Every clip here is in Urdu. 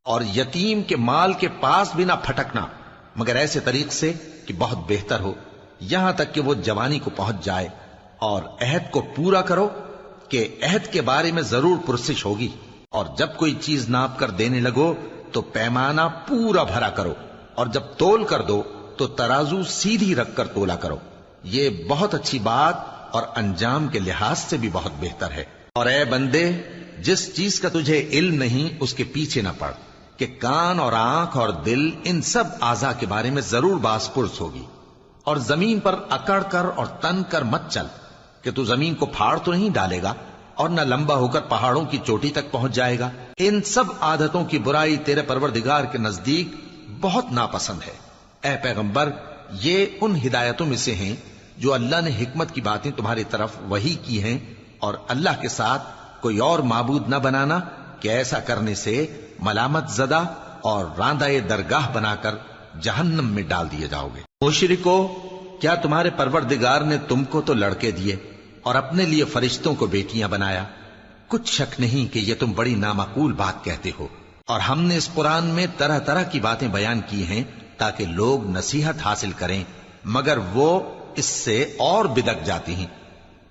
اور یتیم کے مال کے پاس بھی نہ پھٹکنا مگر ایسے طریق سے کہ بہت بہتر ہو، یہاں تک کہ وہ جوانی کو پہنچ جائے، اور عہد کو پورا کرو کہ عہد کے بارے میں ضرور پرسش ہوگی، اور جب کوئی چیز ناپ کر دینے لگو تو پیمانہ پورا بھرا کرو، اور جب تول کر دو تو ترازو سیدھی رکھ کر تولا کرو، یہ بہت اچھی بات اور انجام کے لحاظ سے بھی بہت بہتر ہے۔ اور اے بندے، جس چیز کا تجھے علم نہیں اس کے پیچھے نہ پڑ، کہ کان اور آنکھ اور دل ان سب اعضاء کے بارے میں ضرور باز پرس ہوگی، اور زمین پر اکڑ کر اور تن کر مت چل، کہ تو زمین کو پھاڑ تو نہیں ڈالے گا اور نہ لمبا ہو کر پہاڑوں کی چوٹی تک پہنچ جائے گا۔ ان سب عادتوں کی برائی تیرے پروردگار کے نزدیک بہت ناپسند ہے۔ اے پیغمبر، یہ ان ہدایتوں میں سے ہیں جو اللہ نے حکمت کی باتیں تمہاری طرف وحی کی ہیں، اور اللہ کے ساتھ کوئی اور معبود نہ بنانا، کہ ایسا کرنے سے ملامت زدہ اور راندہ درگاہ بنا کر جہنم میں ڈال دیے جاؤ گے۔ مشرکو، کیا تمہارے پروردگار نے تم کو تو لڑکے دیے اور اپنے لیے فرشتوں کو بیٹیاں بنایا؟ کچھ شک نہیں کہ یہ تم بڑی نامعقول بات کہتے ہو، اور ہم نے اس قرآن میں طرح طرح کی باتیں بیان کی ہیں تاکہ لوگ نصیحت حاصل کریں، مگر وہ اس سے اور بدک جاتی ہیں۔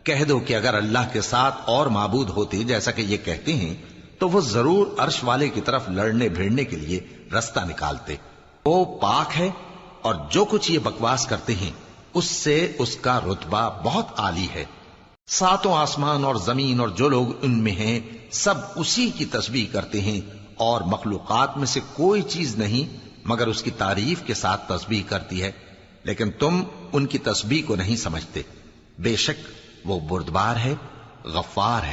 کہہ دو کہ اگر اللہ کے ساتھ اور معبود ہوتے جیسا کہ یہ کہتے ہیں تو وہ ضرور عرش والے کی طرف لڑنے بھیڑنے کے لیے رستہ نکالتے۔ وہ پاک ہے، اور جو کچھ یہ بکواس کرتے ہیں اس سے اس کا رتبہ بہت عالی ہے۔ ساتوں آسمان اور زمین اور جو لوگ ان میں ہیں سب اسی کی تسبیح کرتے ہیں، اور مخلوقات میں سے کوئی چیز نہیں مگر اس کی تعریف کے ساتھ تسبیح کرتی ہے، لیکن تم ان کی تسبیح کو نہیں سمجھتے۔ بے شک وہ بردبار ہے، غفار ہے۔